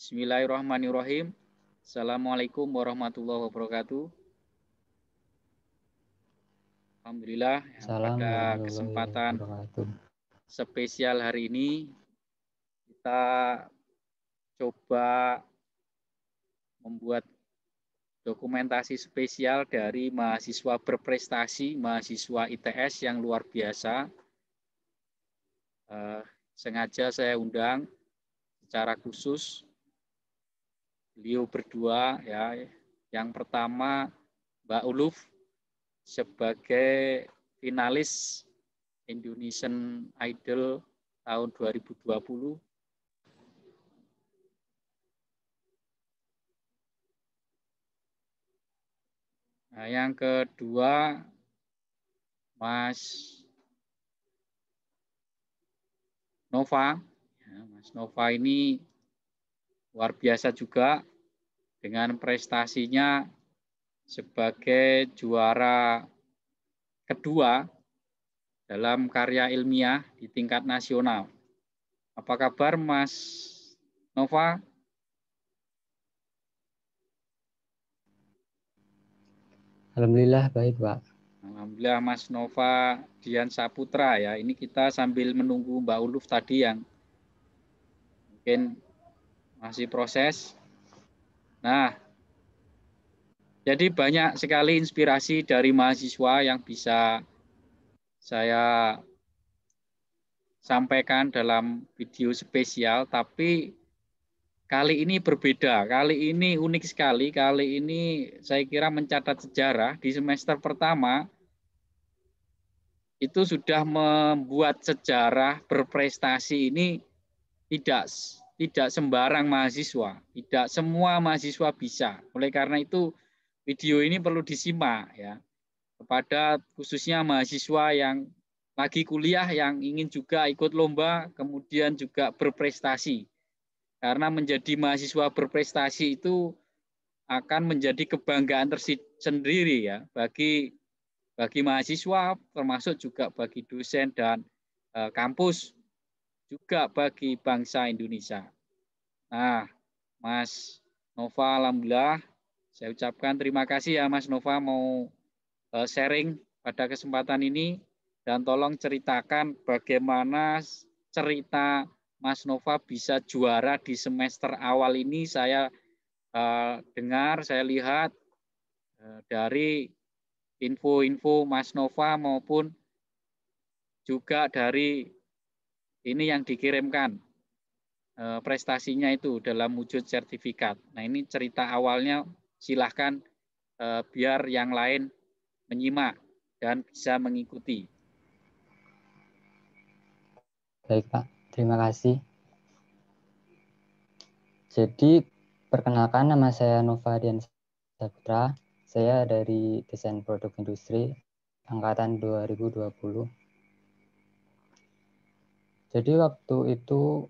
Bismillahirrahmanirrahim. Assalamualaikum warahmatullahi wabarakatuh. Alhamdulillah pada kesempatan spesial hari ini kita coba membuat dokumentasi spesial dari mahasiswa berprestasi, mahasiswa ITS yang luar biasa. Sengaja saya undang secara khusus beliau berdua ya. Yang pertama Mbak Uluf sebagai finalis Indonesian Idol tahun 2020. Nah, yang kedua Mas Nova. Ya, Mas Nova ini luar biasa juga dengan prestasinya sebagai juara kedua dalam karya ilmiah di tingkat nasional. Apa kabar Mas Nova? Alhamdulillah baik, Pak. Alhamdulillah Mas Nova Dian Saputra ya. Ini kita sambil menunggu Mbak Uluf tadi yang mungkin masih proses. Nah, jadi banyak sekali inspirasi dari mahasiswa yang bisa saya sampaikan dalam video spesial, tapi kali ini berbeda, kali ini unik sekali, kali ini saya kira mencatat sejarah di semester pertama itu sudah membuat sejarah berprestasi ini tidak sembarang mahasiswa, tidak semua mahasiswa bisa. Oleh karena itu video ini perlu disimak ya kepada khususnya mahasiswa yang lagi kuliah yang ingin juga ikut lomba kemudian juga berprestasi. Karena menjadi mahasiswa berprestasi itu akan menjadi kebanggaan tersendiri ya bagi mahasiswa termasuk juga bagi dosen dan kampus juga bagi bangsa Indonesia. Nah, Mas Nova alhamdulillah saya ucapkan terima kasih ya Mas Nova mau sharing pada kesempatan ini dan tolong ceritakan bagaimana cerita Mas Nova bisa juara di semester awal ini. Saya dengar, saya lihat dari info-info Mas Nova maupun juga dari ini yang dikirimkan prestasinya itu dalam wujud sertifikat. Nah ini cerita awalnya, silahkan biar yang lain menyimak dan bisa mengikuti. Baik, Pak. Terima kasih. Jadi, perkenalkan nama saya Nova Dian Saputra. Saya dari Desain Produk Industri angkatan 2020. Jadi waktu itu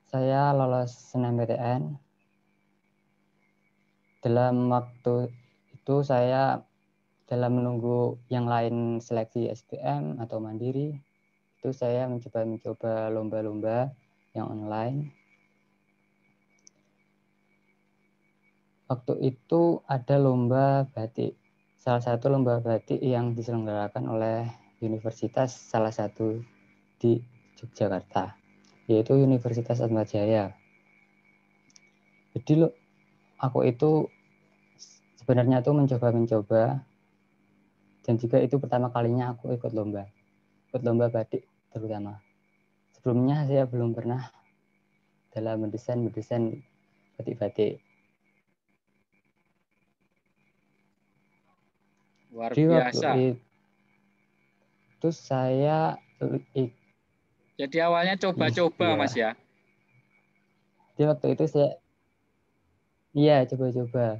saya lolos SNMPTN. Dalam waktu itu saya dalam menunggu yang lain seleksi SBM atau mandiri, itu saya mencoba lomba-lomba yang online. Waktu itu ada lomba batik, salah satu lomba batik yang diselenggarakan oleh universitas salah satu di Yogyakarta, yaitu Universitas Atmajaya. Jadi aku itu sebenarnya tuh mencoba dan juga itu pertama kalinya aku ikut lomba batik terutama. Sebelumnya saya belum pernah dalam mendesain batik-batik. Luar Di waktu biasa. itu saya jadi awalnya coba-coba iya. Mas ya. Di waktu itu saya coba-coba.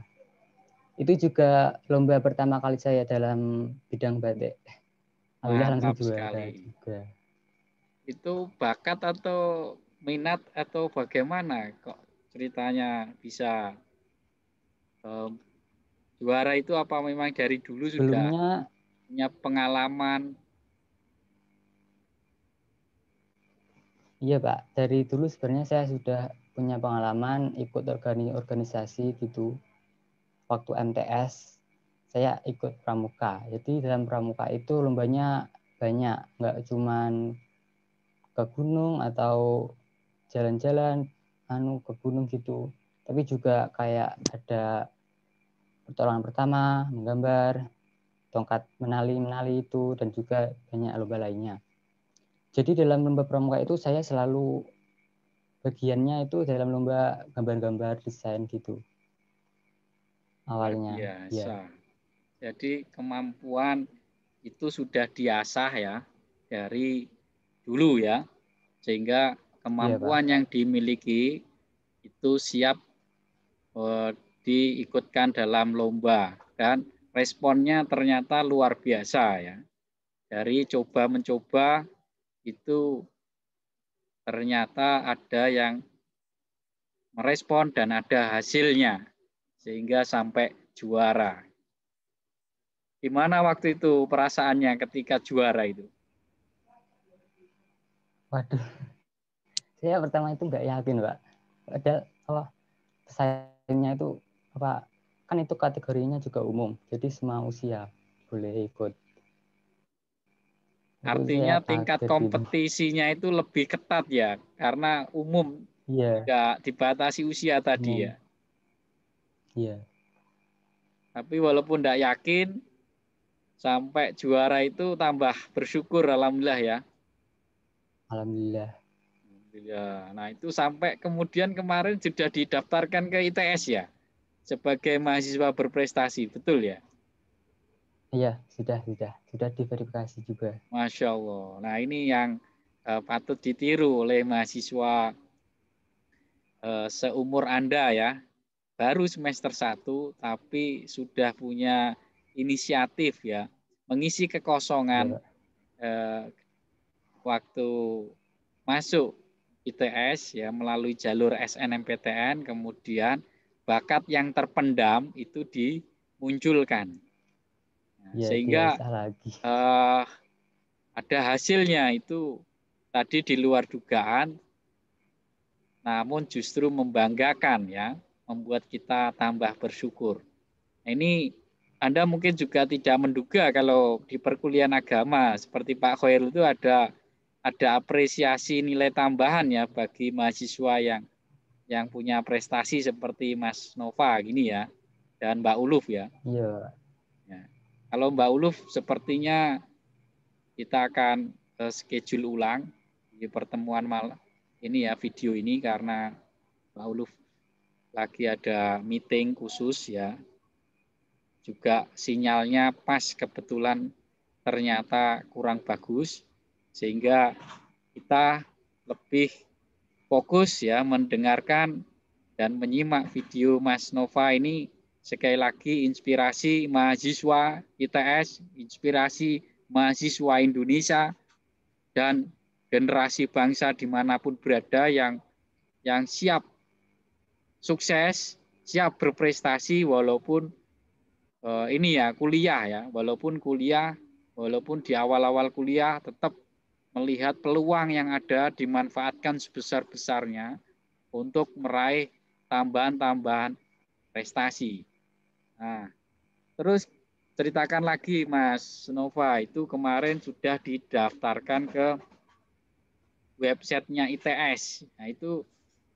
Itu juga lomba pertama kali saya dalam bidang batik. Alhamdulillah langsung Mantap juara sekali. juga. Itu bakat atau minat atau bagaimana kok ceritanya bisa juara itu, apa memang dari dulu sudah Sebelumnya punya pengalaman? Iya Pak, dari dulu sebenarnya saya sudah punya pengalaman ikut organisasi gitu. Waktu MTS saya ikut pramuka. Jadi dalam pramuka itu lombanya banyak, nggak cuman ke gunung atau jalan-jalan ke gunung gitu. Tapi juga kayak ada pertolongan pertama, menggambar, tongkat menali itu, dan juga banyak lomba lainnya. Jadi dalam lomba pramuka itu saya selalu bagiannya itu dalam lomba gambar-gambar desain gitu Luar awalnya. Ya, biasa. Jadi kemampuan itu sudah diasah ya dari dulu ya, sehingga iya Pak. kemampuan yang dimiliki itu siap diikutkan dalam lomba dan responnya ternyata luar biasa ya. Dari coba mencoba itu ternyata ada yang merespon dan ada hasilnya sehingga sampai juara. Gimana waktu itu perasaannya ketika juara itu? Waduh, saya pertama itu nggak yakin Pak. Ada apa pesaingnya itu apa kan itu kategorinya juga umum, jadi semua usia boleh ikut. Itu saya Artinya tingkat kaget gitu. kompetisinya itu lebih ketat ya, karena umum, Iya, tidak dibatasi usia tadi umum. ya. Iya, Tapi walaupun tidak yakin, sampai juara itu tambah bersyukur, alhamdulillah ya. alhamdulillah. Ya, nah itu sampai kemudian kemarin sudah didaftarkan ke ITS ya, sebagai mahasiswa berprestasi, betul ya? Iya, sudah diverifikasi juga. Masya Allah. Nah ini yang patut ditiru oleh mahasiswa seumur Anda ya, baru semester 1 tapi sudah punya inisiatif ya, mengisi Iya kekosongan Pak. waktu masuk ITS ya melalui jalur SNMPTN, kemudian bakat yang terpendam itu dimunculkan. Nah, Iya, sehingga diasah lagi. eh, ada hasilnya itu tadi di luar dugaan, namun justru membanggakan ya, membuat kita tambah bersyukur. Nah, ini Anda mungkin juga tidak menduga kalau di perkuliahan agama seperti Pak Khairul itu ada apresiasi nilai tambahan ya bagi mahasiswa yang punya prestasi seperti Mas Nova gini ya dan Mbak Uluf ya. Iya, Ya. Kalau Mbak Uluf sepertinya kita akan schedule ulang di pertemuan malam ini ya video ini karena Mbak Uluf lagi ada meeting khusus ya. Juga sinyalnya pas kebetulan ternyata kurang bagus sehingga kita lebih fokus ya mendengarkan dan menyimak video Mas Nova ini sekali lagi inspirasi mahasiswa ITS, inspirasi mahasiswa Indonesia dan generasi bangsa dimanapun berada yang siap sukses, siap berprestasi walaupun ini ya kuliah ya, walaupun di awal-awal kuliah tetap melihat peluang yang ada dimanfaatkan sebesar-besarnya untuk meraih tambahan-tambahan prestasi. Nah, terus ceritakan lagi Mas Nova itu kemarin sudah didaftarkan ke websitenya ITS. Nah, itu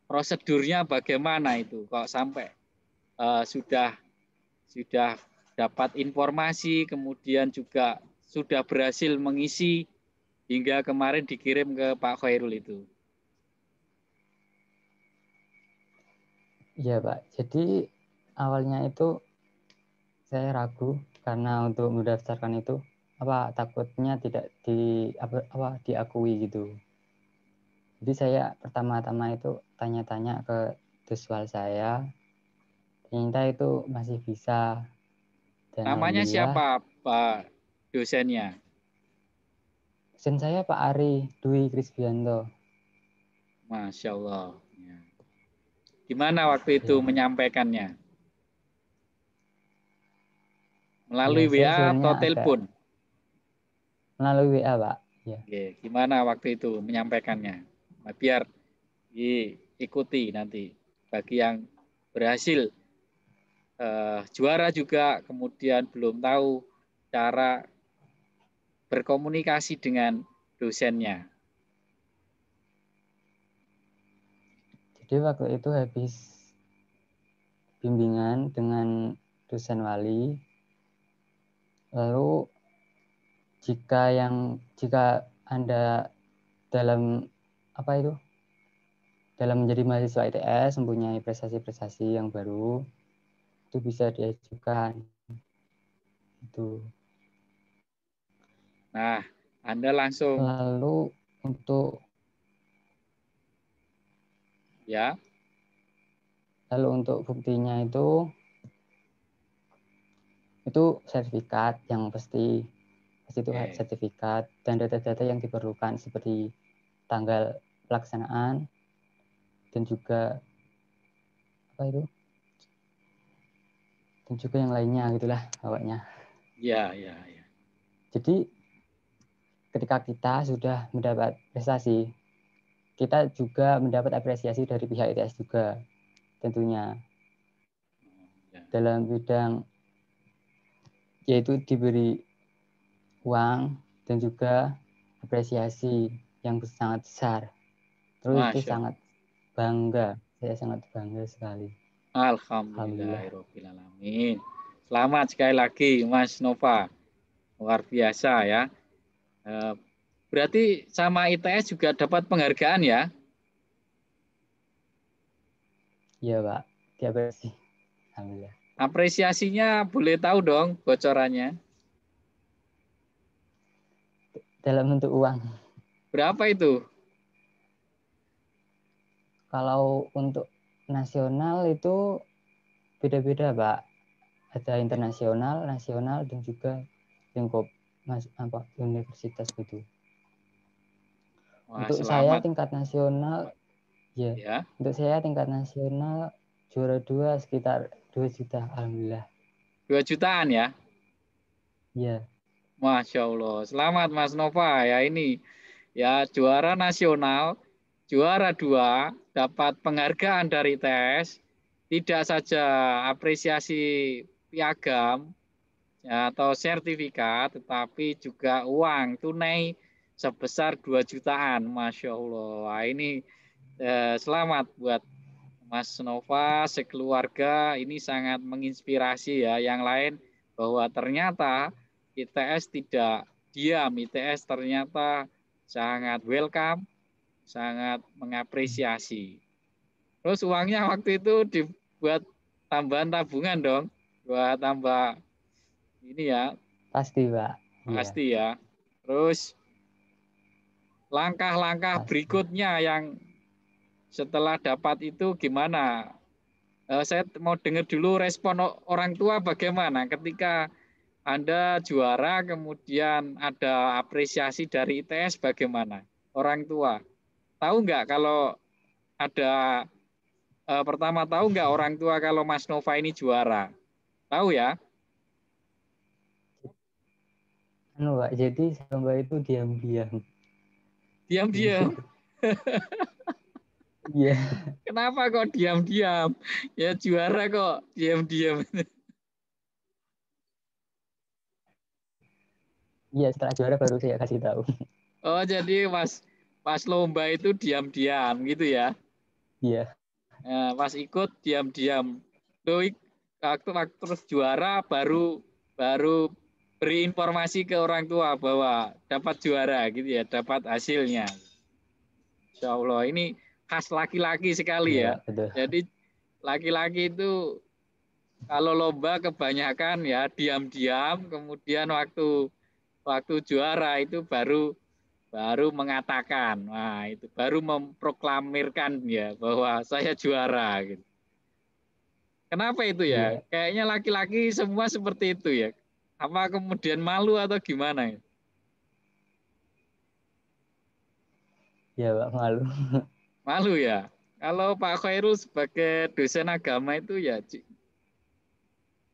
prosedurnya bagaimana itu? Kok sampai sudah dapat informasi, kemudian juga sudah berhasil mengisi hingga kemarin dikirim ke Pak Khairul itu. iya Pak. Jadi awalnya itu saya ragu karena untuk mendaftarkan itu takutnya tidak diakui gitu. Jadi saya pertama-tama itu tanya-tanya ke visual saya, ternyata itu masih bisa, dan Namanya alhamdulillah siapa Pak dosennya? dosen saya Pak Ari Dwi Krisbianto. Masya Allah. Ya. Gimana waktu itu Ya, menyampaikannya? ya Melalui saya WA sebenarnya atau agak telepon? melalui WA Pak. Ya, Oke, gimana waktu itu menyampaikannya, Nah, biar diikuti nanti bagi yang berhasil juara juga, kemudian belum tahu cara berkomunikasi dengan dosennya. Jadi waktu itu habis bimbingan dengan dosen wali, lalu jika Anda dalam dalam menjadi mahasiswa ITS mempunyai prestasi-prestasi yang baru, itu bisa diajukan. Itu. Nah, Anda langsung Lalu untuk buktinya itu sertifikat yang pasti itu sertifikat dan data-data yang diperlukan seperti tanggal pelaksanaan dan juga yang lainnya gitulah pokoknya. Ya. Jadi ketika kita sudah mendapat prestasi, kita juga mendapat apresiasi dari pihak ITS juga tentunya. Dalam bidang yaitu diberi uang dan juga apresiasi yang sangat besar. Terus itu sangat bangga. Saya sangat bangga sekali. Alhamdulillahirobbilalamin. Selamat sekali lagi Mas Nova. Luar biasa ya. Berarti sama ITS juga dapat penghargaan ya? Iya Pak, diapresiasi. Alhamdulillah. Apresiasinya boleh tahu dong bocorannya? Dalam bentuk uang. Berapa itu? Kalau untuk nasional itu beda-beda Pak. Ada internasional, nasional, dan juga lingkup universitas gitu. Wah, untuk selamat. saya tingkat nasional, ya. Untuk saya tingkat nasional juara 2 sekitar 2 juta, alhamdulillah. 2 jutaan ya? Iya. Masya Allah. Selamat Mas Nova ya, ini ya juara nasional, juara 2, dapat penghargaan dari ITS, tidak saja apresiasi piagam ya, atau sertifikat, tetapi juga uang tunai sebesar 2 jutaan. Masya Allah. Wah, ini selamat buat Mas Nova, sekeluarga, ini sangat menginspirasi ya yang lain bahwa ternyata ITS tidak diam, ITS ternyata sangat welcome, sangat mengapresiasi. Terus uangnya waktu itu dibuat tambahan tabungan dong, buat tambah ini ya. Pasti Pak. Pasti ya. Terus langkah-langkah berikutnya yang setelah dapat itu gimana? Saya mau dengar dulu respon orang tua bagaimana ketika Anda juara, kemudian ada apresiasi dari ITS bagaimana? Orang tua tahu nggak kalau ada pertama tahu nggak orang tua kalau Mas Nova ini juara? Tahu ya? Pak, jadi Mbak itu diam-diam. Diam-diam. Iya. Kenapa kok diam-diam? Ya juara kok diam-diam. Iya, setelah juara baru saya kasih tahu. Oh, jadi pas lomba itu diam-diam gitu ya? Iya. Pas ikut diam-diam. Waktu terus juara baru beri informasi ke orang tua bahwa dapat juara gitu ya, dapat hasilnya. Insya Allah ini khas laki-laki sekali ya. Pak, betul. Jadi laki-laki itu kalau lomba kebanyakan ya diam-diam, kemudian waktu juara itu baru mengatakan, nah itu baru memproklamirkan ya bahwa saya juara gitu. Kenapa itu ya? Iya. Kayaknya laki-laki semua seperti itu ya. Apa kemudian malu atau gimana? Iya Pak, malu. Malu ya. Kalau Pak Khairul sebagai dosen agama itu ya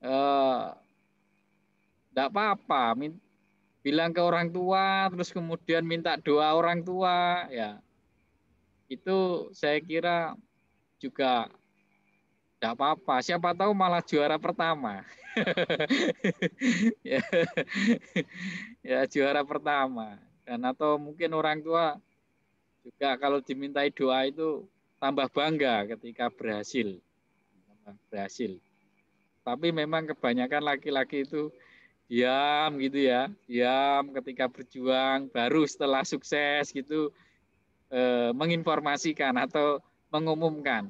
enggak apa-apa, bilang ke orang tua, terus kemudian minta doa orang tua, ya itu saya kira juga tidak apa-apa. Siapa tahu malah juara pertama. Ya, ya juara pertama. Dan atau mungkin orang tua juga kalau dimintai doa itu tambah bangga ketika berhasil. Berhasil. Tapi memang kebanyakan laki-laki itu diam gitu ya, diam ketika berjuang, baru setelah sukses gitu menginformasikan atau mengumumkan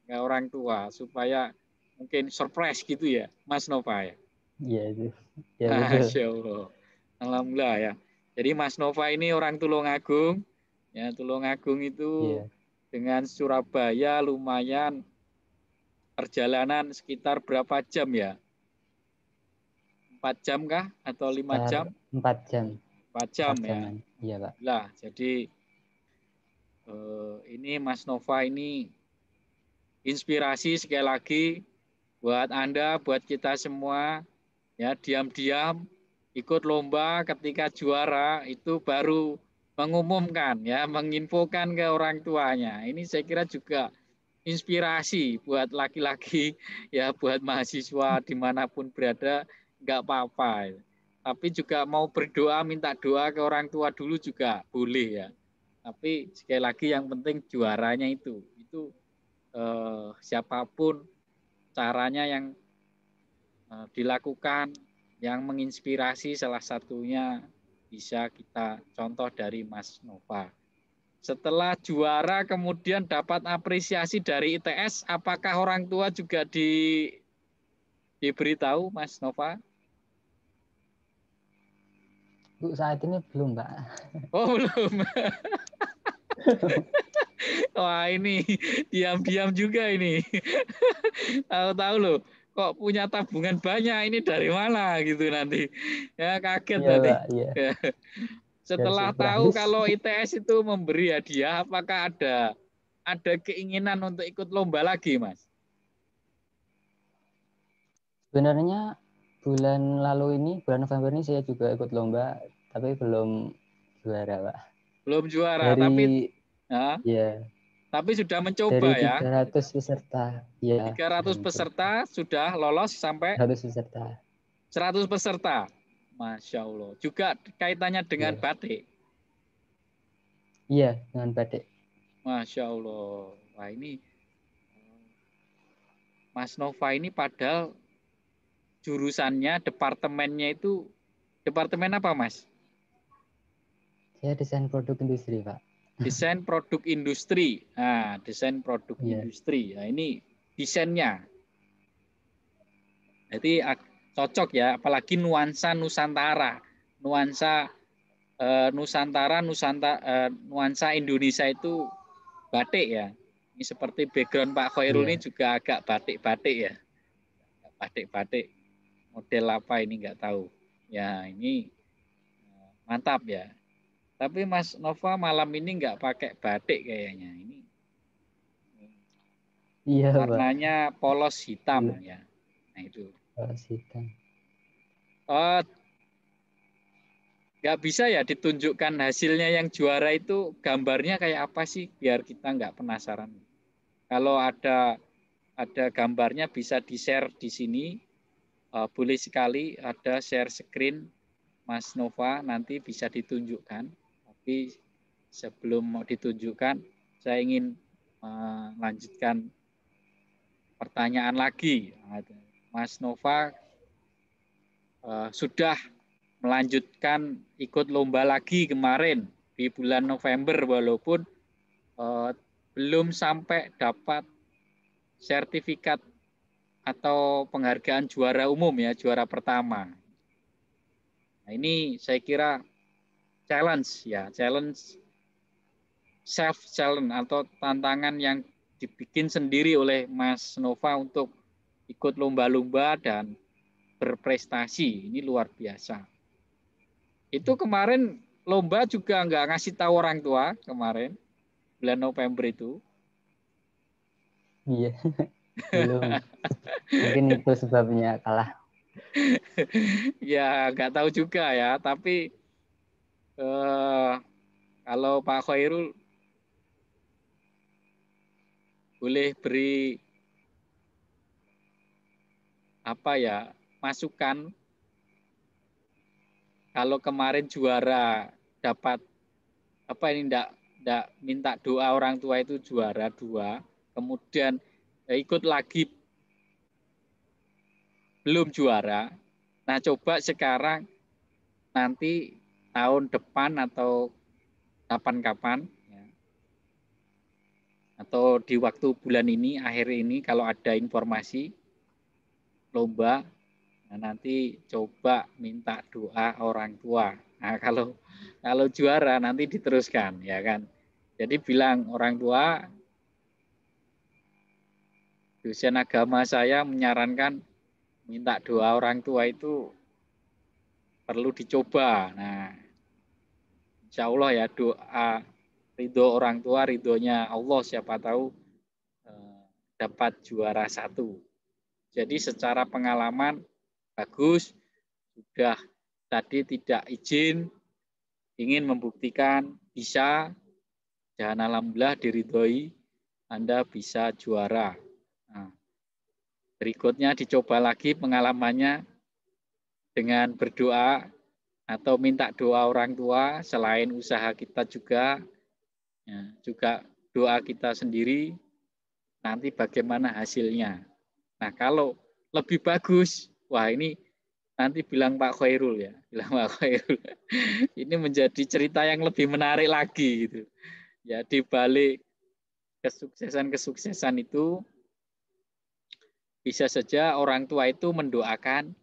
ke orang tua supaya mungkin surprise gitu ya, Mas Nova ya. Iya itu. Ya betul. Masya Allah. Alhamdulillah ya. Jadi Mas Nova ini orang Tulungagung, ya Tulungagung itu Iya. dengan Surabaya lumayan perjalanan sekitar berapa jam ya? 4 jam kah atau 5 jam? Sekitar 4 jam. 4 jam 4 ya. jaman. Iya Pak. Lah, jadi ini Mas Nova ini inspirasi sekali lagi buat Anda, buat kita semua. Ya, diam-diam ikut lomba, ketika juara itu baru mengumumkan ya, menginfokan ke orang tuanya. Ini saya kira juga inspirasi buat laki-laki ya, buat mahasiswa dimanapun berada, nggak apa-apa. Tapi juga mau berdoa, minta doa ke orang tua dulu juga boleh ya. Tapi sekali lagi yang penting juaranya itu siapapun caranya yang dilakukan yang menginspirasi, salah satunya bisa kita contoh dari Mas Nova. Setelah juara kemudian dapat apresiasi dari ITS, apakah orang tua juga diberitahu Mas Nova? Bu, saat ini belum Pak. Oh belum. Wah ini diam-diam juga ini. Tahu-tahu loh, kok punya tabungan banyak, ini dari mana gitu nanti. Ya kaget Iya nanti. Pak, iya. Biar Setelah tahu surprise. kalau ITS itu memberi hadiah, apakah ada keinginan untuk ikut lomba lagi, Mas? Sebenarnya bulan lalu ini, bulan November ini saya juga ikut lomba, tapi belum juara Pak. Belum juara, Dari ya, ya tapi sudah dari mencoba ya. 300 peserta, ya 300 sudah mencoba. peserta sudah lolos sampai 300 peserta. 100 peserta. Masya Allah. Juga kaitannya dengan Ya. batik. Iya, dengan batik. Masya Allah. Wah ini Mas Nova ini padahal jurusannya, departemennya itu, departemen apa Mas? Saya desain produk industri, Pak. Desain produk industri. Nah, desain produk Iya. industri. Nah, ini desainnya. Jadi cocok ya, apalagi nuansa Nusantara. Nuansa nuansa Indonesia itu batik ya. Ini seperti background Pak Khairul ini Iya. juga agak batik-batik ya. Batik-batik model apa ini nggak tahu. Ya, ini mantap ya. Tapi Mas Nova malam ini nggak pakai batik kayaknya. Ini Iya, Pak. warnanya polos hitam Belum. ya. Nah itu. Hitam. Oh, nggak bisa ya ditunjukkan hasilnya yang juara itu gambarnya kayak apa sih biar kita nggak penasaran. Kalau ada gambarnya bisa di-share di sini. Boleh sekali ada share screen Mas Nova nanti bisa ditunjukkan. Tapi sebelum mau ditunjukkan, saya ingin melanjutkan pertanyaan lagi. Mas Nova sudah melanjutkan ikut lomba lagi kemarin di bulan November walaupun belum sampai dapat sertifikat atau penghargaan juara umum ya, juara pertama. Nah, ini saya kira challenge ya, challenge self challenge atau tantangan yang dibikin sendiri oleh Mas Nova untuk ikut lomba-lomba dan berprestasi. Ini luar biasa. Itu kemarin lomba juga nggak ngasih tahu orang tua kemarin, bulan November itu. Iya. Belum. Mungkin itu sebabnya kalah. Ya nggak tahu juga ya, tapi kalau Pak Khairul boleh beri masukan. Kalau kemarin juara dapat enggak minta doa orang tua itu juara 2, kemudian ikut lagi belum juara. Nah, coba sekarang nanti tahun depan atau kapan-kapan ya, atau di waktu bulan ini, akhir ini kalau ada informasi lomba, nah nanti coba minta doa orang tua. Nah, kalau juara nanti diteruskan, ya kan. Jadi bilang orang tua, dosen agama saya menyarankan minta doa orang tua itu perlu dicoba. Nah, insya Allah ya doa ridho orang tua, ridhonya Allah, siapa tahu dapat juara 1. Jadi secara pengalaman bagus, sudah tadi tidak izin, ingin membuktikan bisa, dan alhamdulillah diridhoi, Anda bisa juara. Nah, berikutnya dicoba lagi pengalamannya dengan berdoa atau minta doa orang tua, selain usaha kita juga, ya, juga doa kita sendiri, nanti bagaimana hasilnya. Nah, kalau lebih bagus, wah ini nanti bilang Pak Khairul ya, bilang Pak Khairul. Ini menjadi cerita yang lebih menarik lagi gitu. Ya, di balik kesuksesan itu bisa saja orang tua itu mendoakan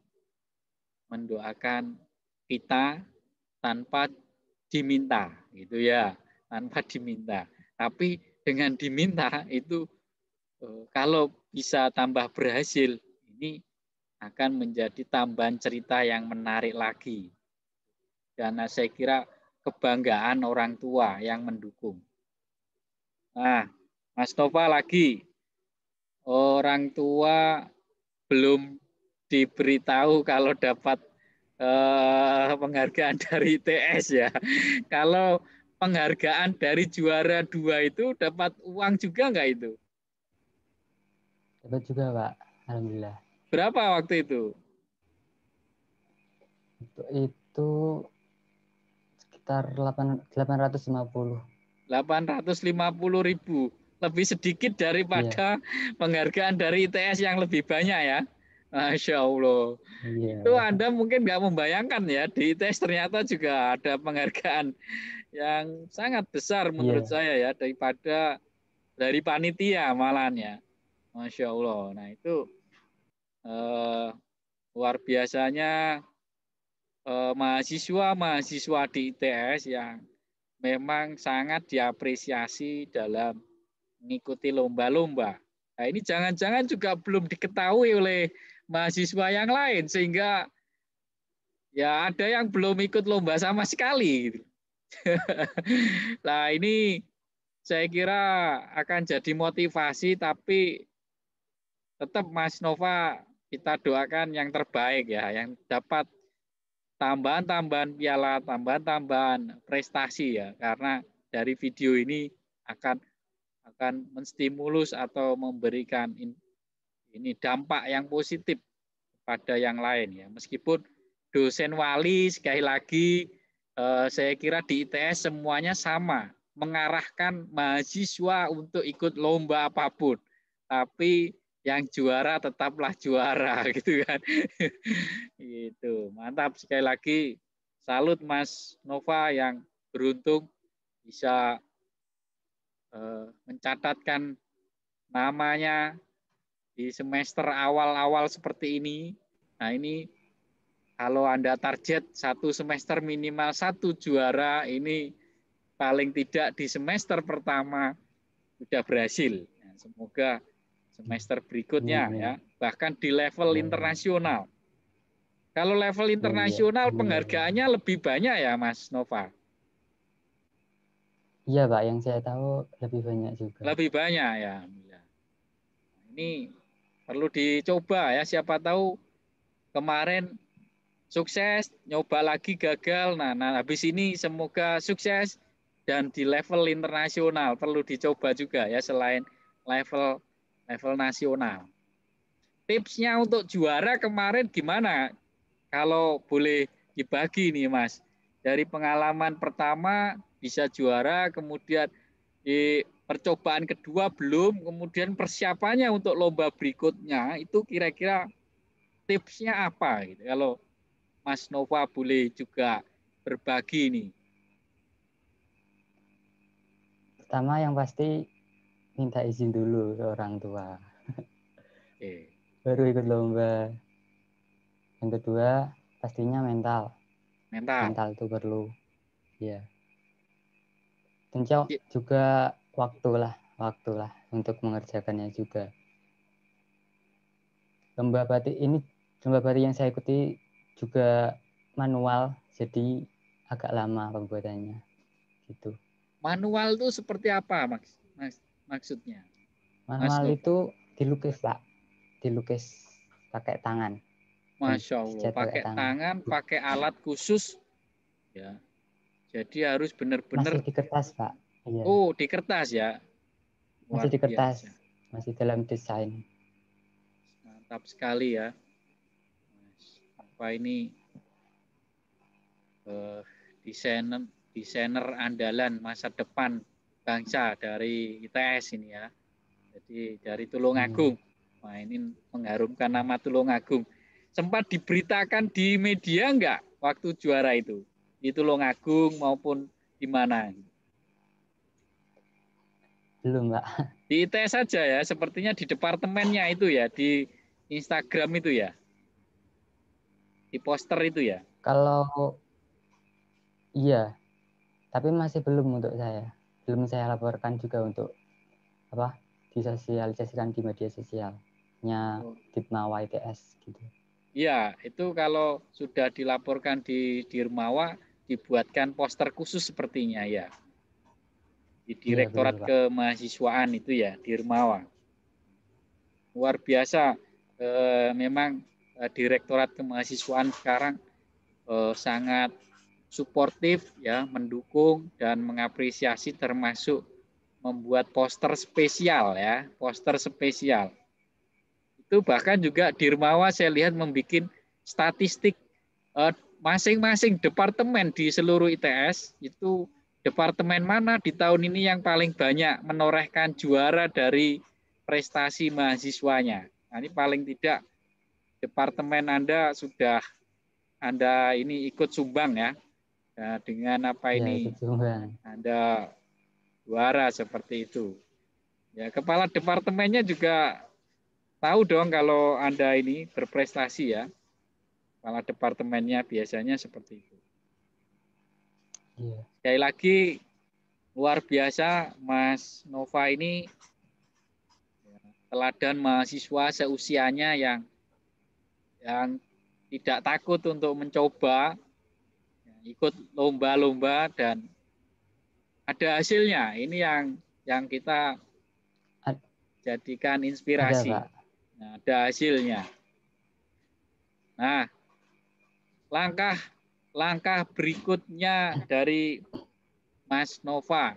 kita tanpa diminta, gitu ya, tanpa diminta. Tapi dengan diminta itu kalau bisa tambah berhasil, ini akan menjadi tambahan cerita yang menarik lagi. Dan saya kira kebanggaan orang tua yang mendukung. Nah, Mas Nova lagi, orang tua belum diberitahu kalau dapat penghargaan dari ITS ya. Kalau penghargaan dari juara 2 itu dapat uang juga nggak itu? Dapat juga, Pak. Alhamdulillah. Berapa waktu itu? Itu sekitar 850. 850.000. Lebih sedikit daripada penghargaan dari ITS yang lebih banyak ya. Masya Allah. Iya. Itu Anda mungkin nggak membayangkan ya, di ITS ternyata juga ada penghargaan yang sangat besar menurut saya ya, daripada dari panitia malahnya. Masya Allah. Nah itu luar biasanya mahasiswa di ITS yang memang sangat diapresiasi dalam mengikuti lomba-lomba. Nah ini jangan-jangan juga belum diketahui oleh mahasiswa yang lain, sehingga ya ada yang belum ikut lomba sama sekali. Nah ini saya kira akan jadi motivasi, tapi tetap Mas Nova kita doakan yang terbaik ya, yang dapat tambahan-tambahan piala, tambahan-tambahan prestasi ya, karena dari video ini akan menstimulus atau memberikan ini dampak yang positif pada yang lain ya. Meskipun dosen wali sekali lagi saya kira di ITS semuanya sama, mengarahkan mahasiswa untuk ikut lomba apapun. Tapi yang juara tetaplah juara gitu kan. Gitu. Mantap sekali lagi. Salut Mas Nova yang beruntung bisa mencatatkan namanya di semester awal-awal seperti ini. Nah ini kalau Anda target 1 semester minimal 1 juara, ini paling tidak di semester pertama sudah berhasil. Nah, semoga semester berikutnya ya, bahkan di level internasional. Kalau level internasional penghargaannya lebih banyak ya Mas Nova? Iya Pak, yang saya tahu lebih banyak juga. Lebih banyak ya. Ini perlu dicoba ya, siapa tahu kemarin sukses, nyoba lagi gagal. Nah habis ini semoga sukses dan di level internasional perlu dicoba juga ya, selain level nasional. Tipsnya untuk juara kemarin gimana? Kalau boleh dibagi nih Mas. Dari pengalaman pertama bisa juara, kemudian di percobaan kedua belum, kemudian persiapannya untuk lomba berikutnya itu kira-kira tipsnya apa gitu. Kalau Mas Nova boleh juga berbagi nih. Pertama yang pasti minta izin dulu ke orang tua. Oke. Baru ikut lomba. Yang kedua pastinya mental. Mental itu perlu. Ya. Dan juga waktu lah untuk mengerjakannya juga. Lomba batik yang saya ikuti juga manual, jadi agak lama pembuatannya. Gitu. Manual itu seperti apa, maksudnya? Manual itu dilukis, Pak. Dilukis pakai tangan. Masya Allah, pakai tangan, pakai alat khusus, ya. Jadi harus benar-benar. Masih di kertas, Pak. Iya. Oh, di kertas ya. Masih di kertas, masih dalam desain. Mantap sekali ya. Apa ini desainer andalan masa depan bangsa dari ITS ini ya. Jadi dari Tulungagung. Wah, ini mengharumkan nama Tulungagung. Sempat diberitakan di media enggak waktu juara itu? Di Tulungagung maupun di mana? Belum, Mbak. Di ITS saja ya, sepertinya di departemennya itu ya, di Instagram itu ya. Di poster itu ya. Kalau iya, tapi masih belum untuk saya. Belum saya laporkan juga untuk disosialisasikan di media sosialnya Ditmawa ITS gitu. Iya, itu kalau sudah dilaporkan di Dirmawa dibuatkan poster khusus sepertinya ya. Di Direktorat Kemahasiswaan itu ya, Dirmawa. Luar biasa, memang Direktorat Kemahasiswaan sekarang sangat suportif ya, mendukung dan mengapresiasi termasuk membuat poster spesial ya, poster spesial. Itu bahkan juga Dirmawa saya lihat membuat statistik masing-masing departemen di seluruh ITS itu departemen mana di tahun ini yang paling banyak menorehkan juara dari prestasi mahasiswanya. Nah, ini paling tidak departemen Anda sudah Anda ini ikut sumbang ya. Nah, dengan apa ini Anda juara seperti itu. Ya, kepala departemennya juga tahu dong kalau Anda ini berprestasi ya. Kepala departemennya biasanya seperti itu. Sekali lagi luar biasa Mas Nova ini teladan mahasiswa seusianya yang tidak takut untuk mencoba, ikut lomba-lomba dan ada hasilnya. Ini yang kita jadikan inspirasi. Nah, ada hasilnya. Nah, langkah berikutnya dari Mas Nova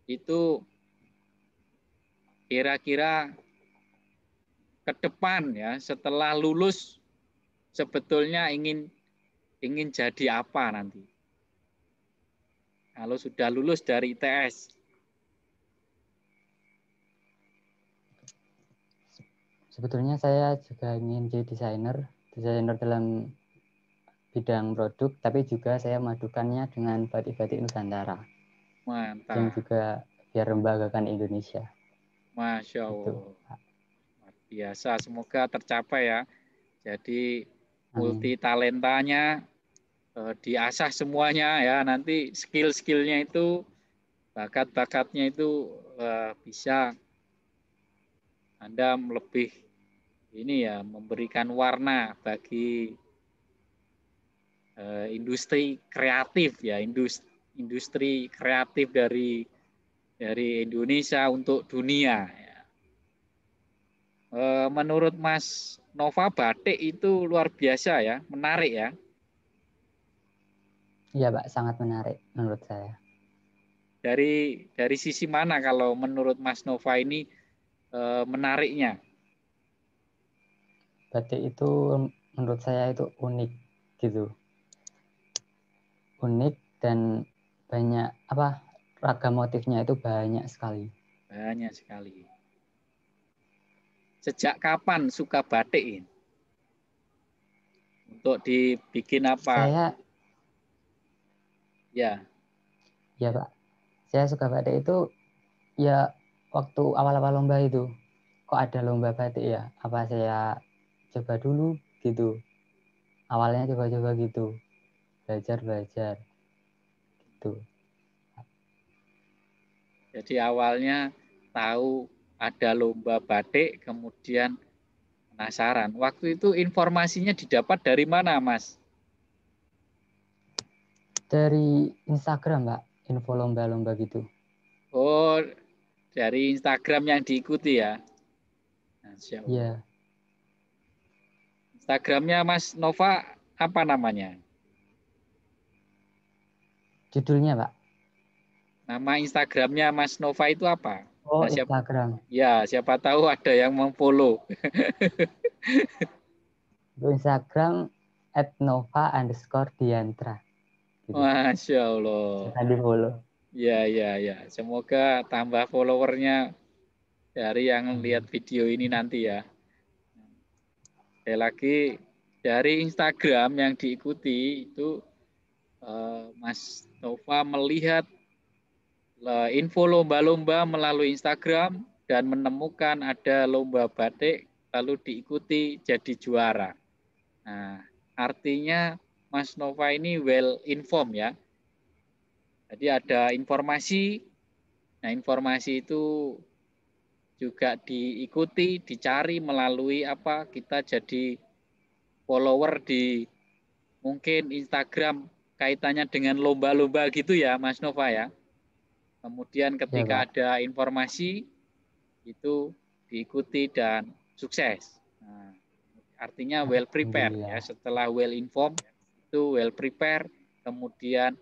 itu kira-kira ke depan ya setelah lulus sebetulnya ingin jadi apa nanti? Kalau sudah lulus dari ITS. Sebetulnya saya juga ingin jadi desainer dalam bidang produk, tapi juga saya memadukannya dengan batik-batik Nusantara. Mantap. Yang juga biar membanggakan Indonesia. Masya Allah. Luar biasa, semoga tercapai ya. Jadi multi talentanya diasah semuanya ya. Nanti skill-skillnya itu, bakat-bakatnya itu bisa Anda lebih ini ya memberikan warna bagi industri kreatif ya, industri kreatif dari Indonesia untuk dunia. Menurut Mas Nova, batik itu luar biasa ya, menarik ya. Iya Pak, sangat menarik menurut saya. Dari sisi mana kalau menurut Mas Nova ini menariknya? Batik itu menurut saya itu unik gitu. Unik dan banyak ragam motifnya itu banyak sekali. Banyak sekali. Sejak kapan suka batik ini? Untuk dibikin apa? Saya Ya. Ya Pak, saya suka batik itu ya waktu awal-awal lomba itu. Kok ada lomba batik ya? Apa saya coba dulu gitu. Awalnya coba-coba gitu. Belajar gitu. Jadi awalnya tahu ada lomba batik, kemudian penasaran. Waktu itu informasinya didapat dari mana, Mas? Dari Instagram, Pak, info lomba-lomba gitu. Oh, dari Instagram yang diikuti ya. Masya Allah. Iya, Instagramnya Mas Nova apa namanya? judulnya, Pak. Nama Instagramnya Mas Nova itu apa? Oh, Nah, Instagram. siapa tahu ada yang memfollow. Untuk Instagram @nova_diantra. Gitu. Masya Allah. Silahkan di follow. Ya. Semoga tambah followernya dari yang lihat video ini nanti ya. Sekali lagi dari Instagram yang diikuti itu Mas Nova melihat info lomba-lomba melalui Instagram dan menemukan ada lomba batik lalu diikuti jadi juara. Nah, artinya Mas Nova ini well informed ya. Jadi ada informasi. Nah, informasi itu juga diikuti, dicari melalui apa? Kita jadi follower di mungkin Instagram kaitannya dengan lomba-lomba gitu ya, Mas Nova ya. Kemudian Ya, ketika Pak. ada informasi itu diikuti dan sukses. Nah, artinya well prepared ya. Alhamdulillah. Setelah well informed itu well prepared, kemudian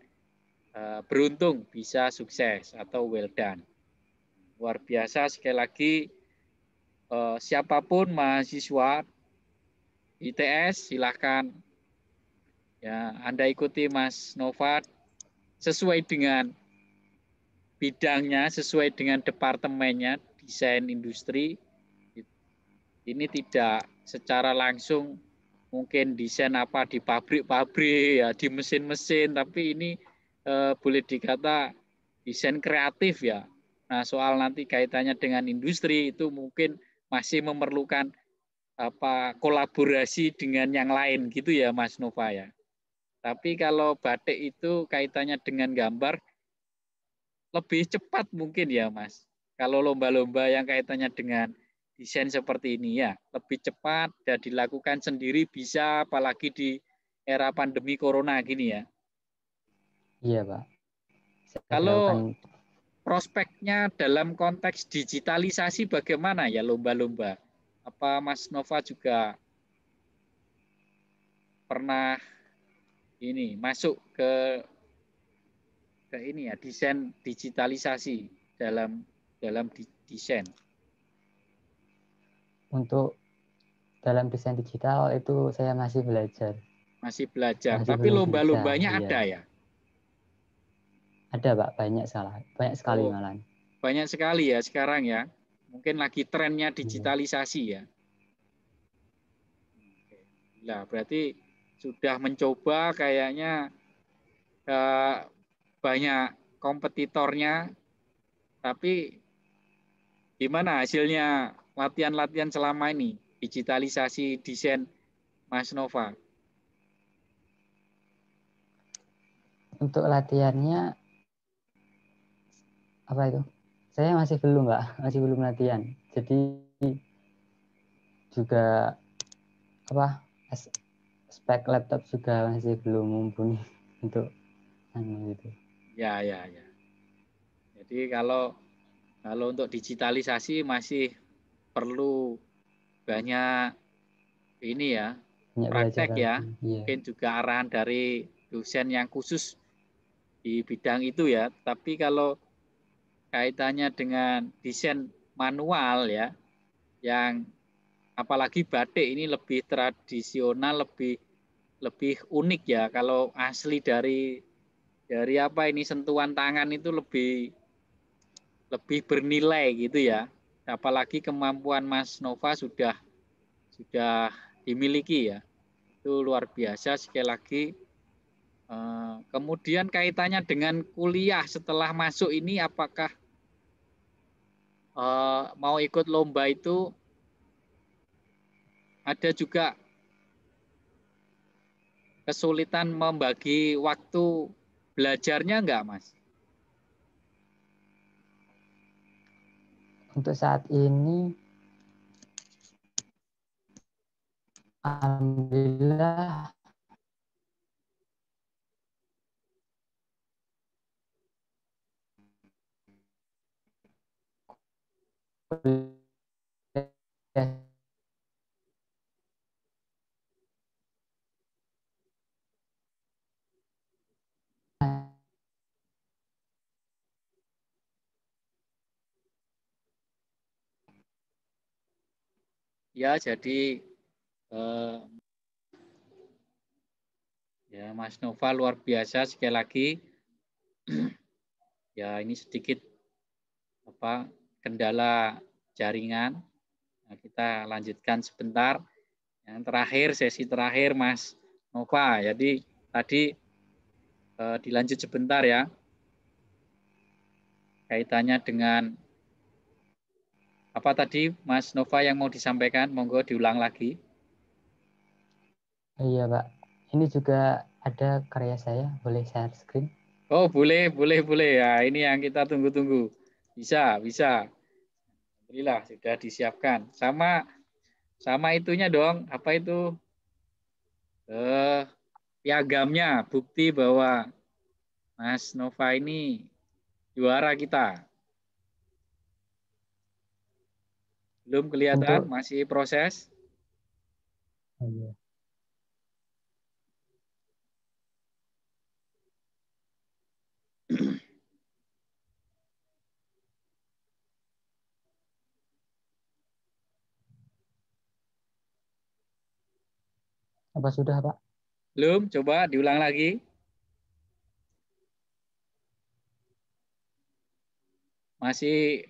beruntung bisa sukses atau well done. Luar biasa sekali lagi siapapun mahasiswa ITS silahkan ya Anda ikuti Mas Nova sesuai dengan bidangnya, sesuai dengan departemennya, desain industri. Ini tidak secara langsung mungkin desain apa di pabrik-pabrik ya, di mesin-mesin, tapi ini boleh dikata desain kreatif ya. Nah, soal nanti kaitannya dengan industri itu mungkin masih memerlukan apa kolaborasi dengan yang lain gitu ya Mas Nova ya. Tapi kalau batik itu kaitannya dengan gambar lebih cepat mungkin ya Mas. Kalau lomba-lomba yang kaitannya dengan desain seperti ini ya, lebih cepat dan dilakukan sendiri bisa apalagi di era pandemi corona gini ya. Iya, Pak. Saya Kalau dilakukan prospeknya dalam konteks digitalisasi bagaimana ya lomba-lomba? Apa Mas Nova juga pernah ini masuk ke ini ya desain digitalisasi dalam desain? untuk dalam desain digital itu saya masih belajar. Masih belajar, Masih tapi belum bisa, lomba-lombanya iya. ada ya? Ada, Pak, banyak sekali Oh, malah. banyak sekali ya sekarang ya. Mungkin lagi trennya Iya. digitalisasi ya. Nah, berarti sudah mencoba kayaknya eh, banyak kompetitornya, tapi gimana hasilnya latihan-latihan selama ini? Digitalisasi desain Mas Nova. Untuk latihannya apa itu? Saya masih belum, Pak, masih belum latihan. Jadi juga apa spek laptop juga masih belum mumpuni untuk gitu. Ya. Jadi kalau untuk digitalisasi masih perlu banyak ini ya, Banyak belajar praktek ya. lagi. Iya. Mungkin juga arahan dari dosen yang khusus di bidang itu ya. Tapi kalau kaitannya dengan desain manual ya, yang apalagi batik ini lebih tradisional, lebih unik ya. Kalau asli dari apa ini sentuhan tangan itu lebih bernilai gitu ya. Apalagi kemampuan Mas Nova sudah dimiliki ya. Itu luar biasa sekali lagi. Kemudian kaitannya dengan kuliah setelah masuk ini, apakah mau ikut lomba itu ada juga kesulitan membagi waktu belajarnya enggak, Mas? Untuk saat ini, alhamdulillah Ya, jadi ya Mas Nova luar biasa sekali lagi. Ya, ini sedikit kendala jaringan. Nah, kita lanjutkan sebentar. Yang terakhir, sesi terakhir Mas Nova. Jadi tadi dilanjut sebentar ya. Kaitannya dengan apa tadi Mas Nova yang mau disampaikan? Monggo diulang lagi. iya Pak. Ini juga ada karya saya, boleh share screen? Oh, boleh. Ya, ini yang kita tunggu-tunggu. Bisa. Alhamdulillah sudah disiapkan. Sama itunya dong. Apa itu? Piagamnya, bukti bahwa Mas Nova ini juara kita. Belum kelihatan, Untuk masih proses. iya. Apa sudah Pak? Belum, coba diulang lagi. Masih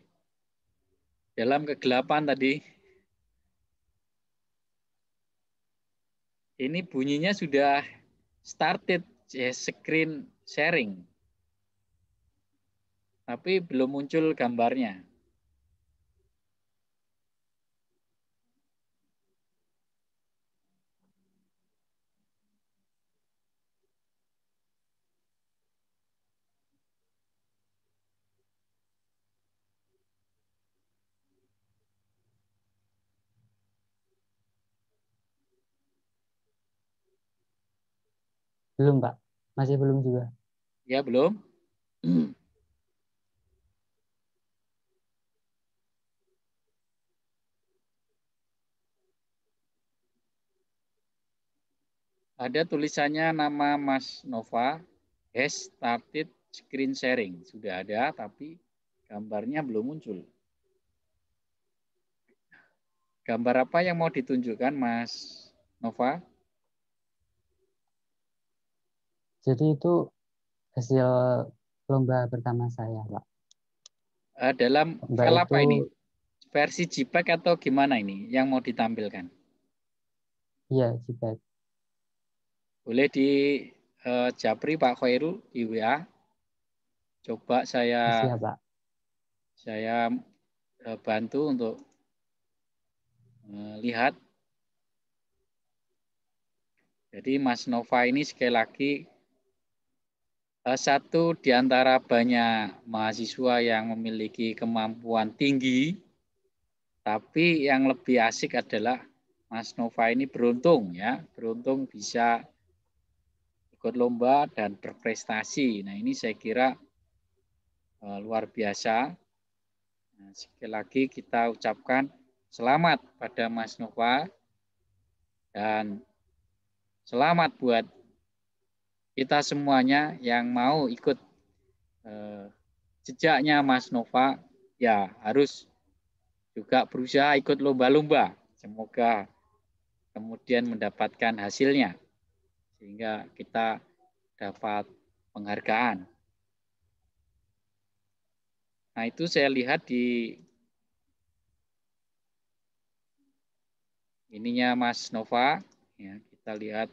dalam kegelapan tadi. Ini bunyinya sudah started screen sharing. Tapi belum muncul gambarnya. Belum Pak, masih belum juga. Ya, belum. Ada tulisannya nama Mas Nova, has started screen sharing. Sudah ada, tapi gambarnya belum muncul. Gambar apa yang mau ditunjukkan, Mas Nova? Jadi itu hasil lomba pertama saya Pak. Dalam Lomba file itu apa ini? Versi JPEG atau gimana ini yang mau ditampilkan? iya JPEG. Boleh di Japri Pak Khairul di WA. Coba Siap Pak. saya bantu untuk lihat. Jadi Mas Nova ini sekali lagi satu di antara banyak mahasiswa yang memiliki kemampuan tinggi, tapi yang lebih asik adalah Mas Nova ini beruntung ya, beruntung bisa ikut lomba dan berprestasi. Nah, ini saya kira luar biasa. Nah, sekali lagi kita ucapkan selamat pada Mas Nova dan selamat buat kita semuanya yang mau ikut jejaknya Mas Nova, ya harus juga berusaha ikut lomba-lomba. Semoga kemudian mendapatkan hasilnya sehingga kita dapat penghargaan. Nah, itu saya lihat di ininya Mas Nova, ya, kita lihat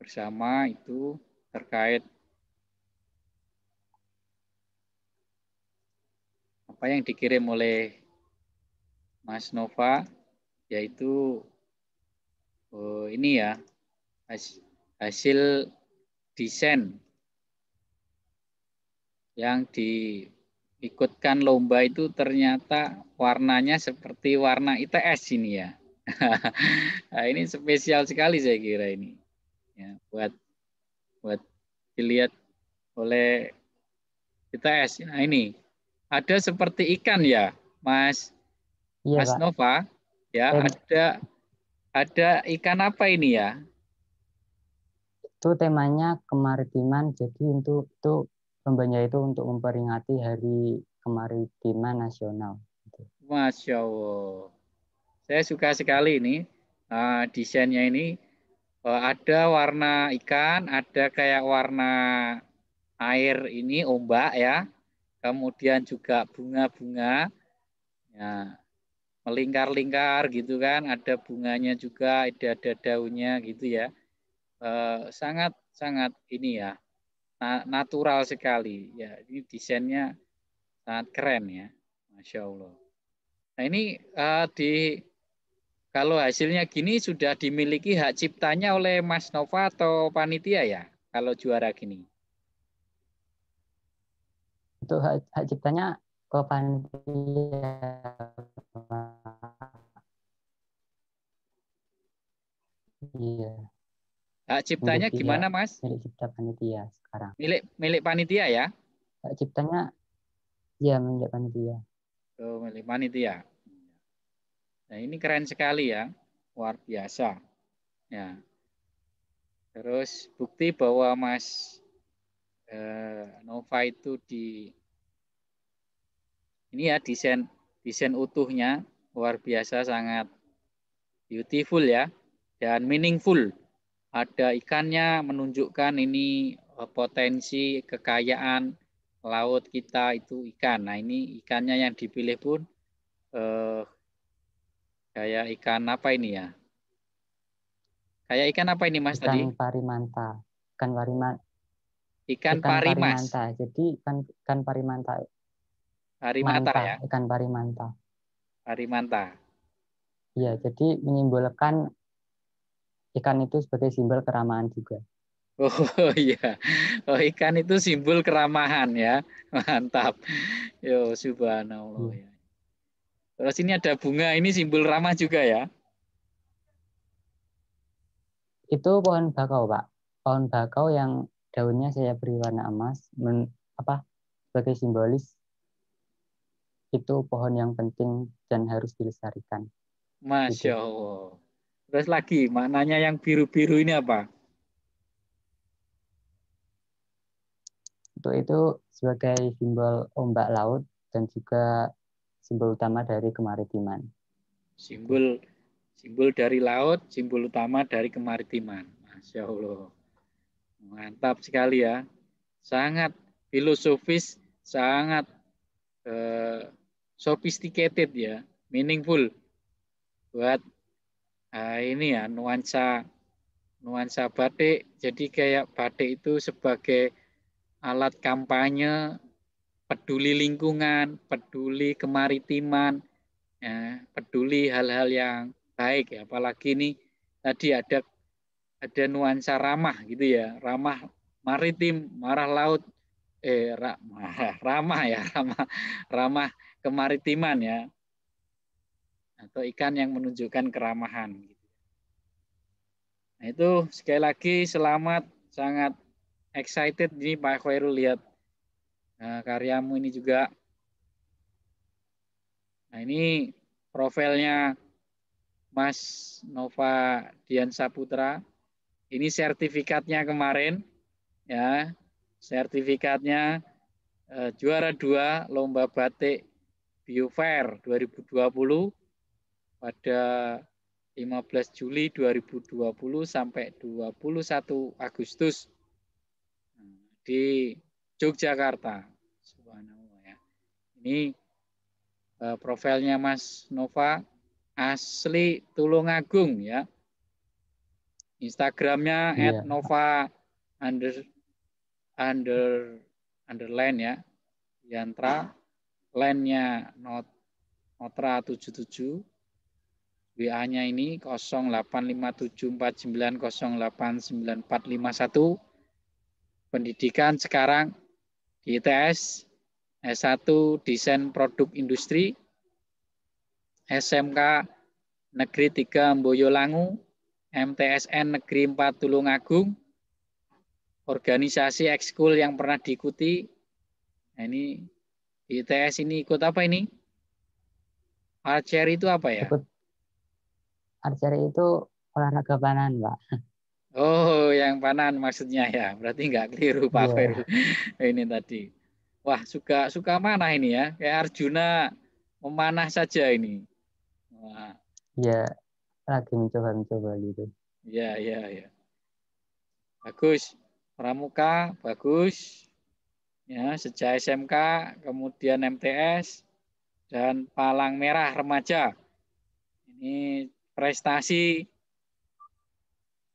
bersama itu terkait apa yang dikirim oleh Mas Nova, yaitu ini ya, hasil desain yang diikutkan lomba itu ternyata warnanya seperti warna ITS ini ya. Nah, ini spesial sekali saya kira ini. Ya, buat dilihat oleh ITS. Nah, ini ada seperti ikan ya, Iya, Mas Pak. Nova. Ya, ada ikan apa ini ya? Itu temanya kemaritiman, jadi itu lombanya itu untuk memperingati Hari Kemaritiman Nasional. Masya Allah. Saya suka sekali ini desainnya ini. Ada warna ikan, ada kayak warna air ini ombak ya. Kemudian juga bunga-bunga, ya, melingkar-lingkar gitu kan. Ada bunganya juga, ada daunnya gitu ya. Sangat sangat ini ya, natural sekali ya. Ini desainnya sangat keren ya, Masya Allah. Nah ini kalau hasilnya gini sudah dimiliki hak ciptanya oleh Mas Nova atau panitia ya? Kalau juara gini. Itu hak ciptanya ke panitia. Iya, Hak ciptanya gimana, Mas? milik cipta panitia sekarang. Milik panitia ya? Hak ciptanya ya milik panitia. Oh, milik panitia. Nah, ini keren sekali ya. Luar biasa. Ya. Terus bukti bahwa Mas Nova itu ini ya desain utuhnya luar biasa, sangat beautiful ya dan meaningful. Ada ikannya menunjukkan ini potensi kekayaan laut kita itu ikan. Nah ini ikannya yang dipilih pun kayak ikan apa ini ya? Kayak ikan apa ini Mas Ikan tadi? parimanta. Ikan parimanta. Ikan Ikan parimas. parimanta. Jadi ikan parimanta. Parimata Manta, ya? ikan parimanta. Parimanta. Iya, jadi menyimbolkan ikan itu sebagai simbol keramahan juga. Oh iya. Oh, ikan itu simbol keramahan ya. Mantap. Yo subhanallah Iya. ya. Terus ini ada bunga, ini simbol ramah juga ya. Itu pohon bakau, Pak. Pohon bakau yang daunnya saya beri warna emas, sebagai simbolis itu pohon yang penting dan harus dilestarikan. Gitu. Masya Allah. Terus lagi, maknanya yang biru-biru ini apa? Untuk itu sebagai simbol ombak laut dan juga simbol utama dari kemaritiman. Gitu. Simbol simbol dari laut, simbol utama dari kemaritiman. Masya Allah. Mantap sekali ya. Sangat filosofis, sangat sophisticated ya, meaningful buat ini ya nuansa nuansa batik. Jadi kayak batik itu sebagai alat kampanye peduli lingkungan, peduli kemaritiman, ya, peduli hal-hal yang baik ya. Apalagi ini tadi ada nuansa ramah gitu ya, ramah maritim, marah laut, ramah ya, ramah kemaritiman ya, atau ikan yang menunjukkan keramahan. Nah itu sekali lagi selamat, sangat excited ini Pak Khairul lihat karyamu ini juga. Nah ini profilnya Mas Nova Dian Saputra. Ini sertifikatnya kemarin ya, sertifikatnya juara 2 Lomba Batik Biofair 2020 pada 15 Juli 2020 sampai 21 Agustus di Yogyakarta. Subhanallah ya. Ini profilnya Mas Nova asli Tulungagung ya. Instagramnya @nova underline ya. Yantra, line-nya Notra 77. WA-nya ini 085749089451. Pendidikan sekarang di ITS, S1 Desain Produk Industri, SMK Negeri 3 Boyolangu, MTSN Negeri 4 Tulungagung, organisasi ekskul yang pernah diikuti. Nah, ini di ITS ini ikut apa ini? Archery itu apa ya? Archery itu olahraga panah, Pak. Oh, yang panah maksudnya ya. Berarti nggak keliru Pak Khairul. Ini tadi. Wah, suka mana ini ya? Kayak Arjuna memanah saja ini. Wah. Iya, lagi mencoba gitu. Iya. Bagus. Pramuka bagus. Ya, sejak SMK, kemudian MTS dan Palang Merah remaja. Ini prestasi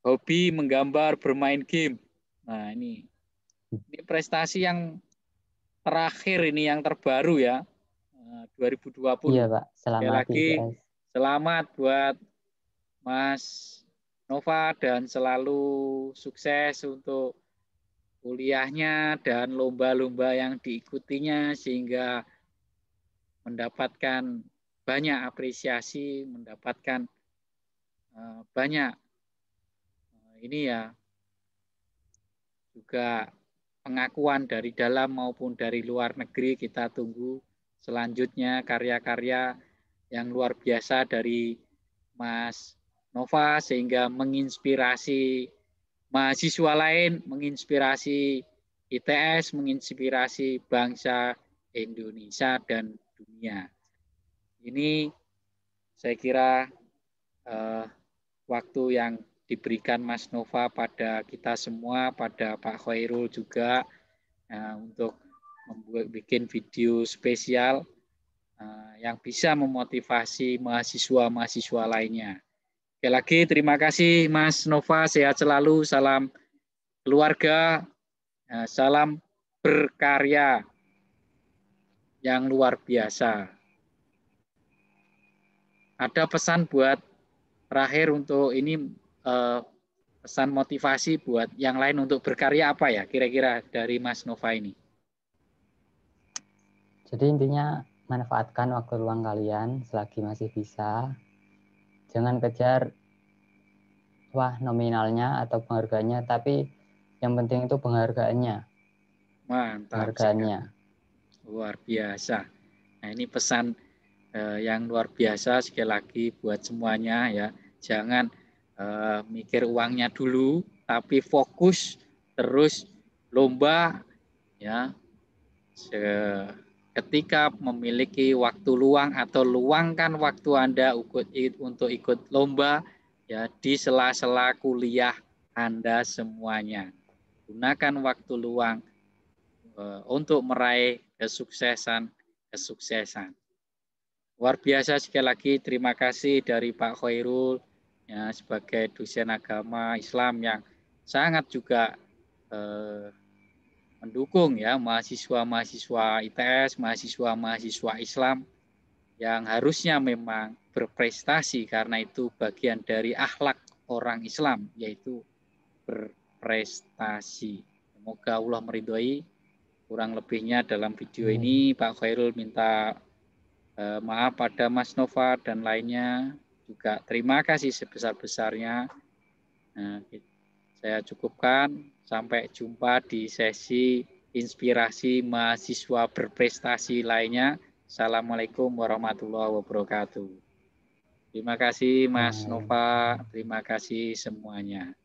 hobi menggambar, bermain game. Nah, ini prestasi yang terakhir ini yang terbaru ya. 2020. Iya, Pak. Sekali lagi selamat buat Mas Nova dan selalu sukses untuk kuliahnya dan lomba-lomba yang diikutinya sehingga mendapatkan banyak apresiasi, mendapatkan banyak ini ya juga pengakuan dari dalam maupun dari luar negeri. Kita tunggu selanjutnya karya-karya yang luar biasa dari Mas Nova sehingga menginspirasi mahasiswa lain, menginspirasi ITS, menginspirasi bangsa Indonesia dan dunia. Ini saya kira waktu yang diberikan Mas Nova pada kita semua, pada Pak Khairul juga untuk bikin video spesial yang bisa memotivasi mahasiswa-mahasiswa lainnya. Sekali lagi terima kasih Mas Nova, sehat selalu, salam keluarga, salam berkarya yang luar biasa. Ada pesan buat terakhir untuk ini pesan motivasi buat yang lain untuk berkarya apa ya kira-kira dari Mas Nova ini? Jadi intinya manfaatkan waktu luang kalian selagi masih bisa. Jangan kejar nominalnya atau penghargaannya, tapi yang penting itu penghargaannya. Mantap sekali. Luar biasa. Nah, ini pesan yang luar biasa sekali lagi buat semuanya ya. Jangan mikir uangnya dulu, tapi fokus terus lomba ya. Ketika memiliki waktu luang atau luangkan waktu Anda untuk ikut lomba ya di sela-sela kuliah Anda semuanya. Gunakan waktu luang untuk meraih kesuksesan. Luar biasa sekali lagi terima kasih dari Pak Khairul ya sebagai dosen agama Islam yang sangat juga mendukung ya mahasiswa-mahasiswa ITS, mahasiswa-mahasiswa Islam yang harusnya memang berprestasi karena itu bagian dari akhlak orang Islam yaitu berprestasi. Semoga Allah meridhoi. Kurang lebihnya dalam video ini Pak Khairul minta maaf pada Mas Nova dan lainnya. Juga terima kasih sebesar-besarnya. Nah, saya cukupkan. Sampai jumpa di sesi inspirasi mahasiswa berprestasi lainnya. Assalamualaikum warahmatullahi wabarakatuh. Terima kasih Mas Nova. Terima kasih semuanya.